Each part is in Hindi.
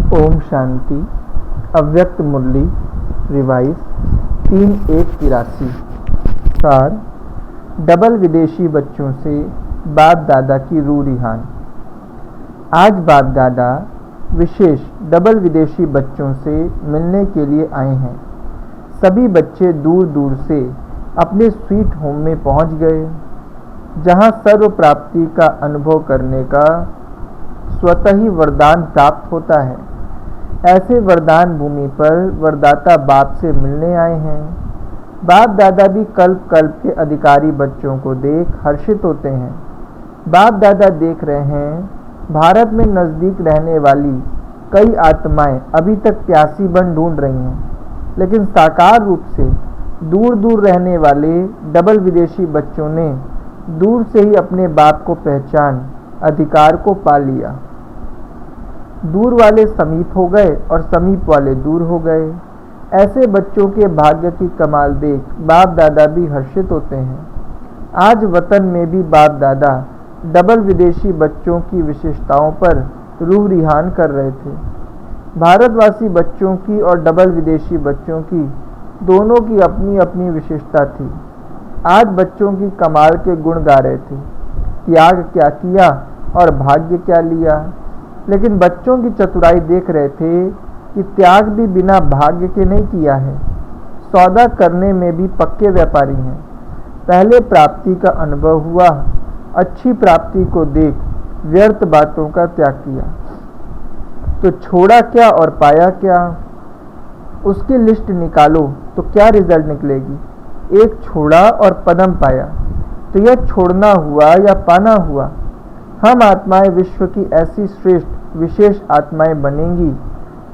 ओम शांति। अव्यक्त मुरली रिवाइज 3/1/83। सार डबल विदेशी बच्चों से बाप दादा की रूह रिहान। आज बाप दादा विशेष डबल विदेशी बच्चों से मिलने के लिए आए हैं। सभी बच्चे दूर दूर से अपने स्वीट होम में पहुंच गए, जहां सर्व प्राप्ति का अनुभव करने का स्वतः ही वरदान प्राप्त होता है। ऐसे वरदान भूमि पर वरदाता बाप से मिलने आए हैं। बाप दादा भी कल्प कल्प के अधिकारी बच्चों को देख हर्षित होते हैं। बाप दादा देख रहे हैं, भारत में नज़दीक रहने वाली कई आत्माएं अभी तक प्यासी बन ढूंढ रही हैं, लेकिन साकार रूप से दूर दूर रहने वाले डबल विदेशी बच्चों ने दूर से ही अपने बाप को पहचान अधिकार को पा लिया। दूर वाले समीप हो गए और समीप वाले दूर हो गए। ऐसे बच्चों के भाग्य की कमाल देख बाप दादा भी हर्षित होते हैं। आज वतन में भी बाप दादा डबल विदेशी बच्चों की विशेषताओं पर रूह रिहान कर रहे थे। भारतवासी बच्चों की और डबल विदेशी बच्चों की दोनों की अपनी अपनी विशेषता थी। आज बच्चों की कमाल के गुण गा रहे थे, त्याग क्या किया और भाग्य क्या लिया। लेकिन बच्चों की चतुराई देख रहे थे कि त्याग भी बिना भाग्य के नहीं किया है। सौदा करने में भी पक्के व्यापारी हैं। पहले प्राप्ति का अनुभव हुआ, अच्छी प्राप्ति को देख व्यर्थ बातों का त्याग किया, तो छोड़ा क्या और पाया क्या, उसकी लिस्ट निकालो तो क्या रिजल्ट निकलेगी। एक छोड़ा और पदम पाया, तो यह छोड़ना हुआ या पाना हुआ। हम आत्माएं विश्व की ऐसी श्रेष्ठ विशेष आत्माएं बनेंगी,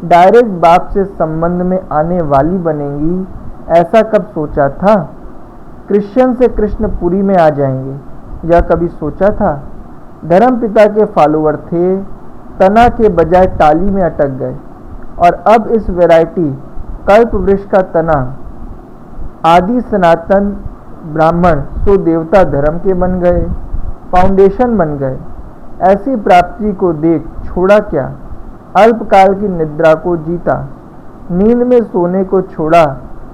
डायरेक्ट बाप से संबंध में आने वाली बनेंगी। ऐसा कब सोचा था? कृष्ण से कृष्णपुरी में आ जाएंगे, यह कभी सोचा था? धर्म पिता के फॉलोअर थे, तना के बजाय टाली में अटक गए, और अब इस वैरायटी कल्प वृक्ष का तना आदि सनातन ब्राह्मण सो देवता धर्म के बन गए, फाउंडेशन बन गए। ऐसी प्राप्ति को देख छोड़ा क्या? अल्पकाल की निद्रा को जीता, नींद में सोने को छोड़ा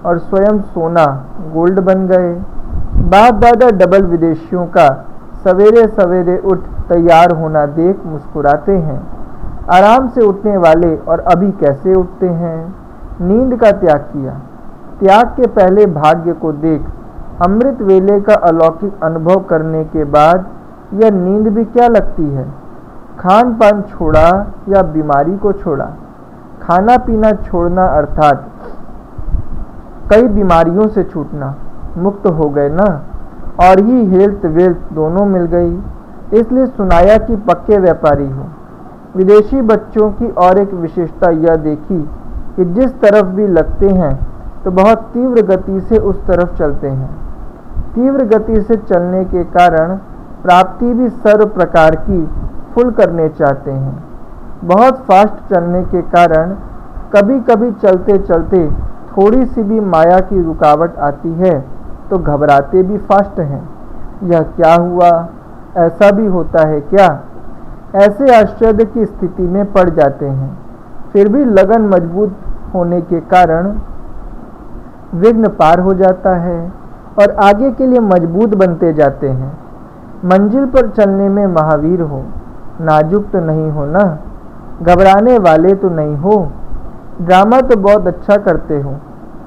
और स्वयं सोना गोल्ड बन गए। बाप दादा डबल विदेशियों का सवेरे सवेरे उठ तैयार होना देख मुस्कुराते हैं। आराम से उठने वाले और अभी कैसे उठते हैं? नींद का त्याग किया। त्याग के पहले भाग्य को देख अमृत वेले का अलौकिक अनुभव करने के बाद यह नींद भी क्या लगती है। खान पान छोड़ा या बीमारी को छोड़ा। खाना पीना छोड़ना अर्थात कई बीमारियों से छूटना, मुक्त हो गए ना, और ही हेल्थ वेल्थ दोनों मिल गई। इसलिए सुनाया कि पक्के व्यापारी हो। विदेशी बच्चों की और एक विशेषता यह देखी कि जिस तरफ भी लगते हैं तो बहुत तीव्र गति से उस तरफ चलते हैं। तीव्र गति से चलने के कारण प्राप्ति भी सर्व प्रकार की फुल करने चाहते हैं। बहुत फास्ट चलने के कारण कभी कभी चलते चलते थोड़ी सी भी माया की रुकावट आती है तो घबराते भी फास्ट हैं। यह क्या हुआ? ऐसा भी होता है क्या? ऐसे आश्चर्य की स्थिति में पड़ जाते हैं। फिर भी लगन मजबूत होने के कारण विघ्न पार हो जाता है और आगे के लिए मजबूत बनते जाते हैं। मंजिल पर चलने में महावीर हो, नाजुक तो नहीं हो ना, घबराने वाले तो नहीं हो। ड्रामा तो बहुत अच्छा करते हो,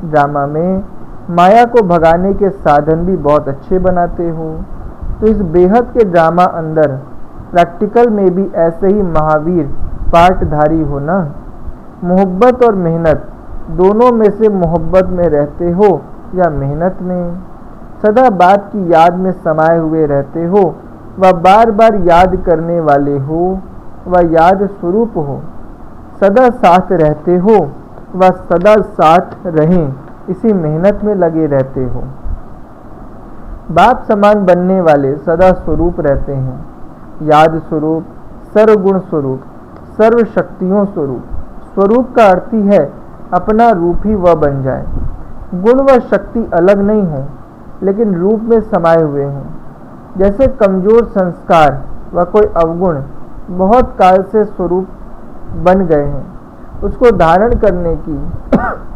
ड्रामा में माया को भगाने के साधन भी बहुत अच्छे बनाते हो। तो इस बेहद के ड्रामा अंदर प्रैक्टिकल में भी ऐसे ही महावीर पार्टधारी हो ना। मोहब्बत और मेहनत दोनों में से मोहब्बत में रहते हो या मेहनत में? सदा बात की याद में समाये हुए रहते हो, वह बार बार याद करने वाले हो, वह याद स्वरूप हो। सदा साथ रहते हो, वह सदा साथ रहें, इसी मेहनत में लगे रहते हो। बाप समान बनने वाले सदा स्वरूप रहते हैं, याद स्वरूप, सर्वगुण स्वरूप, सर्व शक्तियों स्वरूप। स्वरूप का अर्थ ही है अपना रूप ही वह बन जाए। गुण व शक्ति अलग नहीं हो, लेकिन रूप में समाये हुए हों। जैसे कमजोर संस्कार व कोई अवगुण बहुत काल से स्वरूप बन गए हैं, उसको धारण करने की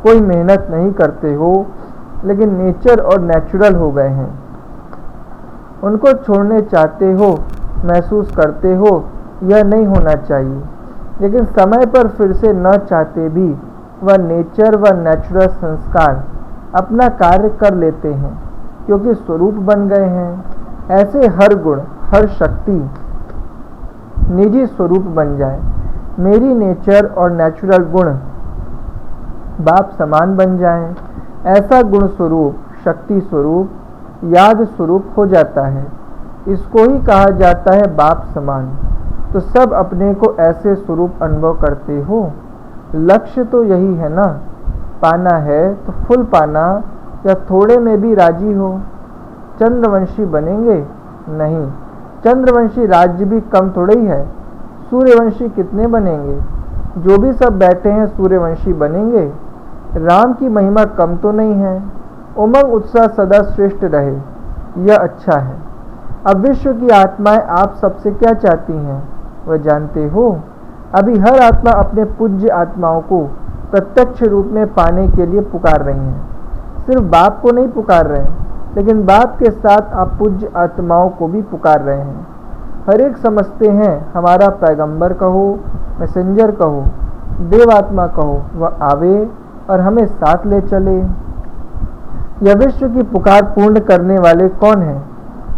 कोई मेहनत नहीं करते हो, लेकिन नेचर और नेचुरल हो गए हैं, उनको छोड़ने चाहते हो, महसूस करते हो, यह नहीं होना चाहिए। लेकिन समय पर फिर से न चाहते भी वह नेचर व नेचुरल संस्कार अपना कार्य कर लेते हैं, क्योंकि स्वरूप बन गए हैं। ऐसे हर गुण, हर शक्ति निजी स्वरूप बन जाए। मेरी नेचर और नेचुरल गुण बाप समान बन जाएं, ऐसा गुण स्वरूप, शक्ति स्वरूप, याद स्वरूप हो जाता है। इसको ही कहा जाता है बाप समान। तो सब अपने को ऐसे स्वरूप अनुभव करते हो। लक्ष्य तो यही है ना, पाना है तो फुल पाना, या थोड़े में भी राजी हो। चंद्रवंशी बनेंगे? नहीं, चंद्रवंशी राज्य भी कम थोड़े ही है। सूर्यवंशी कितने बनेंगे? जो भी सब बैठे हैं सूर्यवंशी बनेंगे। राम की महिमा कम तो नहीं है। उमंग उत्साह सदा श्रेष्ठ रहे, यह अच्छा है। अब विश्व की आत्माएं आप सबसे क्या चाहती हैं, वह जानते हो? अभी हर आत्मा अपने पूज्य आत्माओं को प्रत्यक्ष रूप में पाने के लिए पुकार रही हैं। सिर्फ बाप को नहीं पुकार रहे हैं, लेकिन बाप के साथ आप पूज्य आत्माओं को भी पुकार रहे हैं। हर एक समझते हैं हमारा पैगंबर कहो, मैसेंजर कहो, देवात्मा कहो, वह आवे और हमें साथ ले चले। यह विश्व की पुकार पूर्ण करने वाले कौन हैं?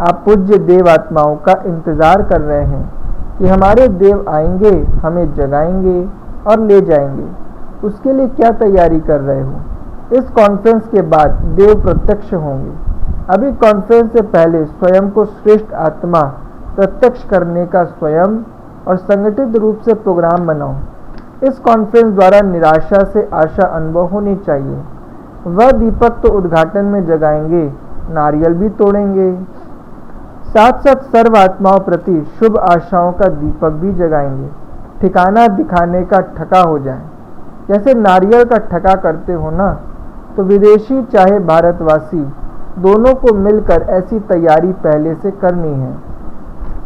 आप पूज्य देवात्माओं का इंतजार कर रहे हैं कि हमारे देव आएंगे, हमें जगाएंगे और ले जाएंगे। उसके लिए क्या तैयारी कर रहे हो? इस कॉन्फ्रेंस के बाद देव प्रत्यक्ष होंगे। अभी कॉन्फ्रेंस से पहले स्वयं को श्रेष्ठ आत्मा प्रत्यक्ष करने का स्वयं और संगठित रूप से प्रोग्राम बनाओ। इस कॉन्फ्रेंस द्वारा निराशा से आशा अनुभव होनी चाहिए। वह दीपक तो उद्घाटन में जगाएंगे, नारियल भी तोड़ेंगे, साथ साथ सर्व आत्माओं प्रति शुभ आशाओं का दीपक भी जगाएंगे। ठिकाना दिखाने का ठका हो जाए। जैसे नारियल का ठका करते हो ना, तो विदेशी चाहे भारतवासी दोनों को मिलकर ऐसी तैयारी पहले से करनी है।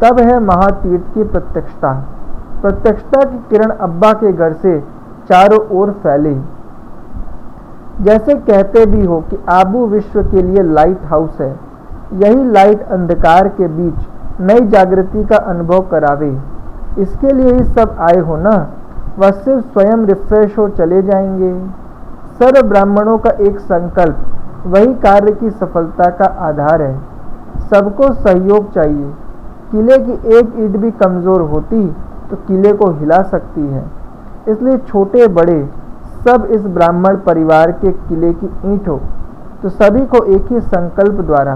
तब है महातीर्थ की प्रत्यक्षता। प्रत्यक्षता की किरण अब्बा के घर से चारों ओर फैले। जैसे कहते भी हो कि आबू विश्व के लिए लाइट हाउस है। यही लाइट अंधकार के बीच नई जागृति का अनुभव करावे। इसके लिए ही सब आए हो ना। वह सिर्फ स्वयं रिफ्रेश हो चले जाएंगे। सर्व ब्राह्मणों का एक संकल्प वही कार्य की सफलता का आधार है। सबको सहयोग चाहिए। किले की एक ईंट भी कमजोर होती तो किले को हिला सकती है। इसलिए छोटे बड़े सब इस ब्राह्मण परिवार के किले की ईंट हो, तो सभी को एक ही संकल्प द्वारा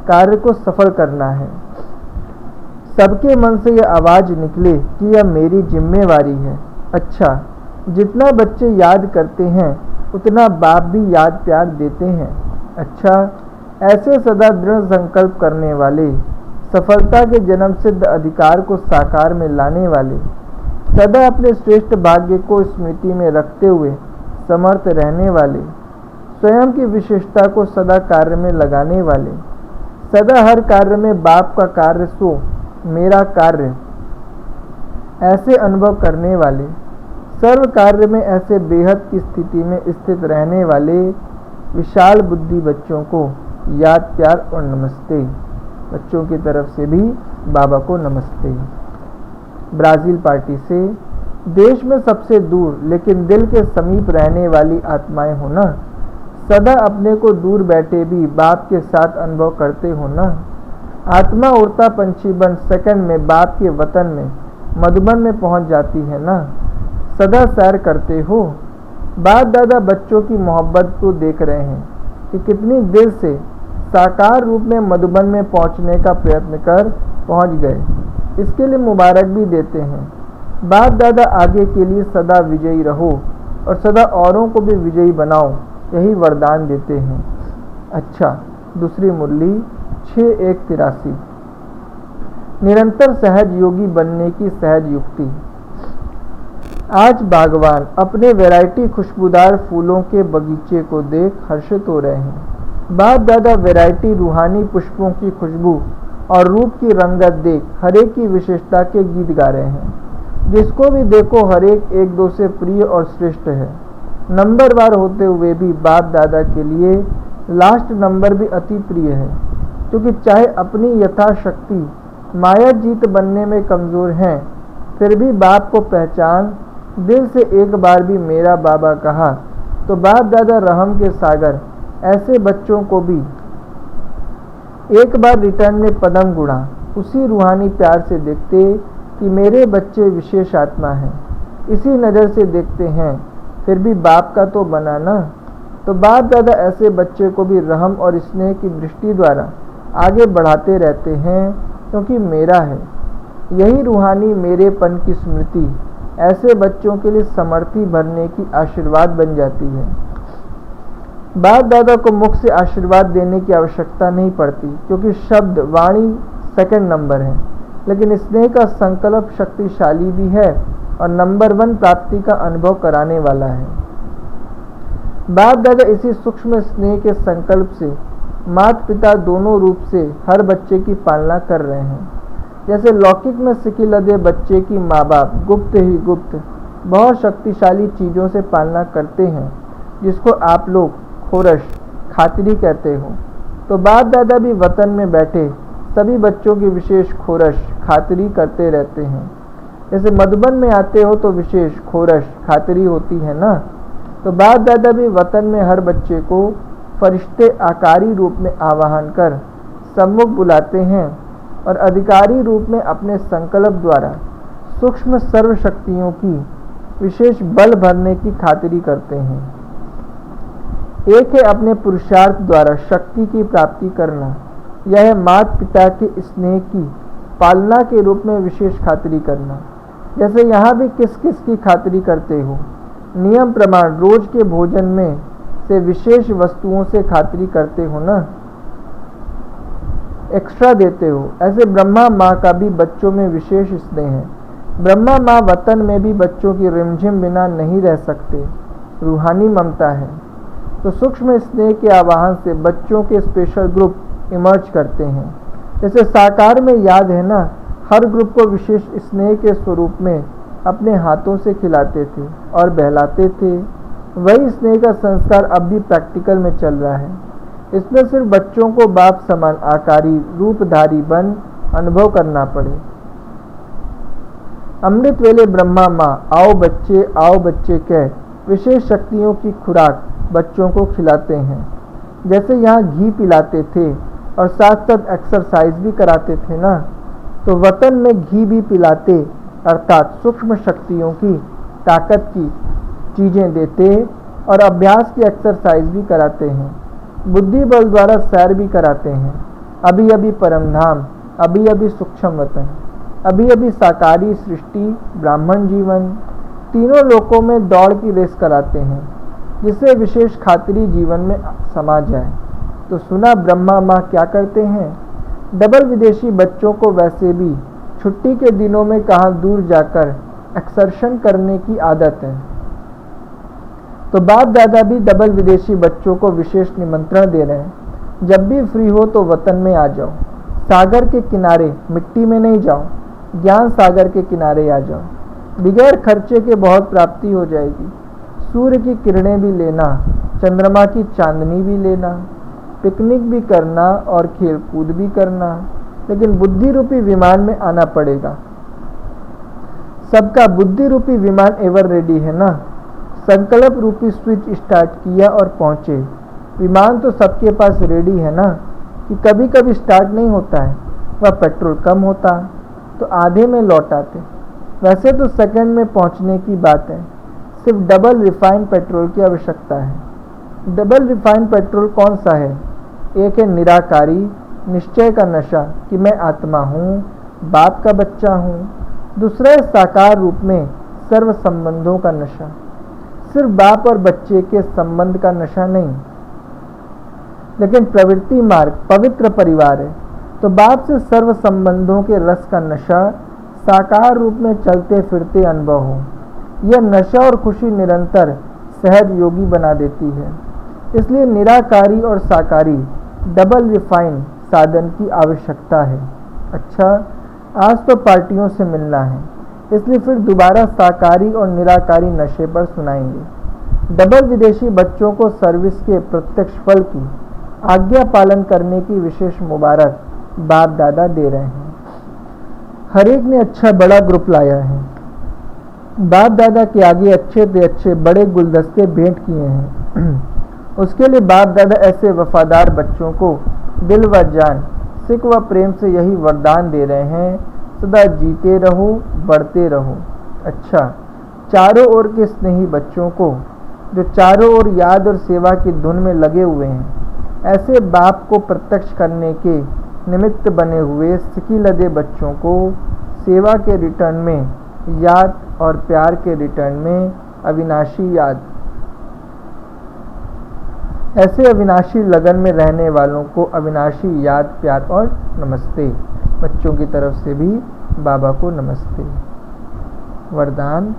कार्य को सफल करना है। सबके मन से यह आवाज निकले कि यह मेरी जिम्मेवारी है। अच्छा, जितना बच्चे याद करते हैं उतना बाप भी याद प्यार देते हैं। अच्छा, ऐसे सदा दृढ़ संकल्प करने वाले, सफलता के जन्म सिद्ध अधिकार को साकार में लाने वाले, सदा अपने श्रेष्ठ भाग्य को स्मृति में रखते हुए समर्थ रहने वाले, स्वयं की विशेषता को सदा कार्य में लगाने वाले, सदा हर कार्य में बाप का कार्य सो मेरा कार्य ऐसे अनुभव करने वाले, सर्व कार्य में ऐसे बेहद की स्थिति में स्थित रहने वाले विशाल बुद्धि बच्चों को याद प्यार और नमस्ते। बच्चों की तरफ से भी बाबा को नमस्ते। ब्राज़ील पार्टी से, देश में सबसे दूर लेकिन दिल के समीप रहने वाली आत्माएं हो ना। सदा अपने को दूर बैठे भी बाप के साथ अनुभव करते हो ना। आत्मा उड़ता पंछी बन सेकंड में बाप के वतन में मधुबन में पहुंच जाती है ना। सदा सैर करते हो। बाप दादा बच्चों की मोहब्बत को देख रहे हैं कि कितनी दिल से साकार रूप में मधुबन में पहुंचने का प्रयत्न कर पहुंच गए। इसके लिए मुबारक भी देते हैं। बाप दादा आगे के लिए सदा विजयी रहो और सदा औरों को भी विजयी बनाओ, यही वरदान देते हैं। अच्छा, दूसरी मुरली 6183। निरंतर सहज योगी बनने की सहज युक्ति। आज बागवान अपने वैरायटी खुशबूदार फूलों के बगीचे को देख हर्षित हो रहे हैं। बाप दादा वैरायटी रूहानी पुष्पों की खुशबू और रूप की रंगत देख हर एक की विशेषता के गीत गा रहे हैं। जिसको भी देखो हर एक एक दो से प्रिय और श्रेष्ठ है। नंबरवार होते हुए भी बाप दादा के लिए लास्ट नंबर भी अति प्रिय है, क्योंकि चाहे अपनी यथाशक्ति माया जीत बनने में कमज़ोर हैं, फिर भी बाप को पहचान दिल से एक बार भी मेरा बाबा कहा तो बाप दादा रहम के सागर ऐसे बच्चों को भी एक बार रिटर्न में पदम गुणा उसी रूहानी प्यार से देखते कि मेरे बच्चे विशेष आत्मा हैं, इसी नज़र से देखते हैं, फिर भी बाप का तो बना ना। तो बाप दादा ऐसे बच्चे को भी रहम और स्नेह की दृष्टि द्वारा आगे बढ़ाते रहते हैं, क्योंकि मेरा है। यही रूहानी मेरेपन की स्मृति ऐसे बच्चों के लिए समर्थी भरने की आशीर्वाद बन जाती है। बाप दादा को मुख से आशीर्वाद देने की आवश्यकता नहीं पड़ती, क्योंकि शब्द वाणी सेकंड नंबर है, लेकिन स्नेह का संकल्प शक्तिशाली भी है और नंबर 1 प्राप्ति का अनुभव कराने वाला है। बाप दादा इसी सूक्ष्म स्नेह के संकल्प से माता पिता दोनों रूप से हर बच्चे की पालना कर रहे हैं। जैसे लौकिक में सिकी लदे बच्चे की माँ बाप गुप्त ही गुप्त बहुत शक्तिशाली चीज़ों से पालना करते हैं, जिसको आप लोग खोरश खातिरी कहते हो, तो बाप दादा भी वतन में बैठे सभी बच्चों की विशेष खोरश खातिरी करते रहते हैं। जैसे मधुबन में आते हो तो विशेष खोरश खातिरी होती है ना, तो बाप दादा भी वतन में हर बच्चे को फरिश्ते आकारी रूप में आवाहन कर सम्मुख बुलाते हैं और अधिकारी रूप में अपने संकल्प द्वारा सूक्ष्म सर्व शक्तियों की विशेष बल भरने की खातिरी करते हैं। एक है अपने पुरुषार्थ द्वारा शक्ति की प्राप्ति करना, यह है माता पिता के स्नेह की पालना के रूप में विशेष खातिरी करना। जैसे यहाँ भी किस किस की खातिरी करते हो, नियम प्रमाण रोज के भोजन में से विशेष वस्तुओं से खातिरी करते हो ना, एक्स्ट्रा देते हो। ऐसे ब्रह्मा माँ का भी बच्चों में विशेष स्नेह है। ब्रह्मा माँ वतन में भी बच्चों की रिमझिम बिना नहीं रह सकते, रूहानी ममता है। तो सूक्ष्म स्नेह के आवाहन से बच्चों के स्पेशल ग्रुप इमर्ज करते हैं। जैसे साकार में याद है ना, हर ग्रुप को विशेष स्नेह के स्वरूप में अपने हाथों से खिलाते थे और बहलाते थे। वही स्नेह का संस्कार अब भी प्रैक्टिकल में चल रहा है। इसमें सिर्फ बच्चों को बाप समान आकारी रूपधारी बन अनुभव करना पड़े। अमृत वेले ब्रह्मा माँ आओ बच्चे कह विशेष शक्तियों की खुराक बच्चों को खिलाते हैं। जैसे यहाँ घी पिलाते थे और साथ साथ एक्सरसाइज भी कराते थे ना, तो वतन में घी भी पिलाते, अर्थात सूक्ष्म शक्तियों की ताकत की चीज़ें देते और अभ्यास की एक्सरसाइज भी कराते हैं। बुद्धि बल द्वारा सैर भी कराते हैं। अभी अभी परमधाम, अभी अभी सूक्ष्म वतन, अभी अभी साकारी सृष्टि, ब्राह्मण जीवन, तीनों लोकों में दौड़ की रेस कराते हैं, जिससे विशेष खातिरी जीवन में समा जाए। तो सुना ब्रह्मा माँ क्या करते हैं, डबल विदेशी बच्चों को वैसे भी छुट्टी के दिनों में कहाँ दूर जाकर एक्सर्शन करने की आदत है, तो बाप दादा भी डबल विदेशी बच्चों को विशेष निमंत्रण दे रहे हैं। जब भी फ्री हो तो वतन में आ जाओ, सागर के किनारे, मिट्टी में नहीं जाओ, ज्ञान सागर के किनारे आ जाओ। बगैर खर्चे के बहुत प्राप्ति हो जाएगी। सूर्य की किरणें भी लेना, चंद्रमा की चांदनी भी लेना, पिकनिक भी करना और खेल कूद भी करना, लेकिन बुद्धि रूपी विमान में आना पड़ेगा। सबका बुद्धि रूपी विमान एवर रेडी है ना। संकल्प रूपी स्विच स्टार्ट किया और पहुंचे। विमान तो सबके पास रेडी है ना, कि कभी कभी स्टार्ट नहीं होता है, वह पेट्रोल कम होता तो आधे में लौट आते। वैसे तो सेकंड में पहुंचने की बात है, सिर्फ डबल रिफाइंड पेट्रोल की आवश्यकता है। डबल रिफाइंड पेट्रोल कौन सा है? एक है निराकारी निश्चय का नशा कि मैं आत्मा हूँ, बाप का बच्चा हूँ। दूसरा है साकार रूप में सर्व संबंधों का नशा, सिर्फ बाप और बच्चे के संबंध का नशा नहीं, लेकिन प्रवृत्ति मार्ग पवित्र परिवार है, तो बाप से सर्व संबंधों के रस का नशा साकार रूप में चलते फिरते अनुभव हो। यह नशा और खुशी निरंतर सहज योगी बना देती है। इसलिए निराकारी और साकारी डबल रिफाइन साधन की आवश्यकता है। अच्छा, आज तो पार्टियों से मिलना है, इसलिए फिर दोबारा साकारी और निराकारी नशे पर सुनाएंगे। डबल विदेशी बच्चों को सर्विस के प्रत्यक्ष फल की आज्ञा पालन करने की विशेष मुबारक बाप दादा दे रहे हैं। हर एक ने अच्छा बड़ा ग्रुप लाया है। बाप दादा के आगे अच्छे से अच्छे बड़े गुलदस्ते भेंट किए हैं। उसके लिए बाप दादा ऐसे वफादार बच्चों को दिल व जान, सिक व प्रेम से यही वरदान दे रहे हैं, सदा जीते रहो, बढ़ते रहो। अच्छा, चारों ओर के स्नेही बच्चों को जो चारों ओर याद और सेवा की धुन में लगे हुए हैं, ऐसे बाप को प्रत्यक्ष करने के निमित्त बने हुए सिकी लदे बच्चों को सेवा के रिटर्न में याद और प्यार के रिटर्न में अविनाशी याद, ऐसे अविनाशी लगन में रहने वालों को अविनाशी याद, प्यार और नमस्ते। बच्चों की तरफ से भी बाबा को नमस्ते। वरदान,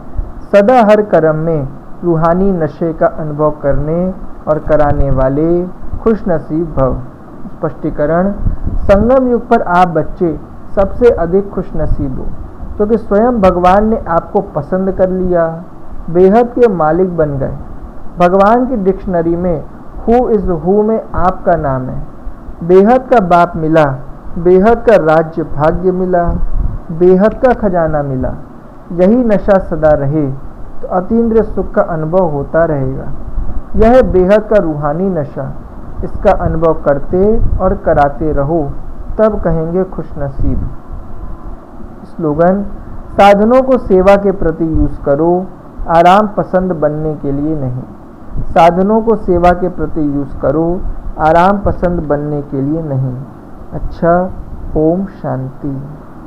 सदा हर कर्म में रूहानी नशे का अनुभव करने और कराने वाले खुश नसीब भव। स्पष्टीकरण, संगम युग पर आप बच्चे सबसे अधिक खुश नसीब हो, क्योंकि स्वयं भगवान ने आपको पसंद कर लिया, बेहद के मालिक बन गए। भगवान की डिक्शनरी में हु इज हु में आपका नाम है। बेहद का बाप मिला, बेहद का राज्य भाग्य मिला, बेहद का खजाना मिला। यही नशा सदा रहे तो अतीन्द्रिय सुख का अनुभव होता रहेगा। यह है बेहद का रूहानी नशा। इसका अनुभव करते और कराते रहो, तब कहेंगे खुश नसीब। स्लोगन, साधनों को सेवा के प्रति यूज करो, आराम पसंद बनने के लिए नहीं। साधनों को सेवा के प्रति यूज करो, आराम पसंद बनने के लिए नहीं। अच्छा, ओम शांति।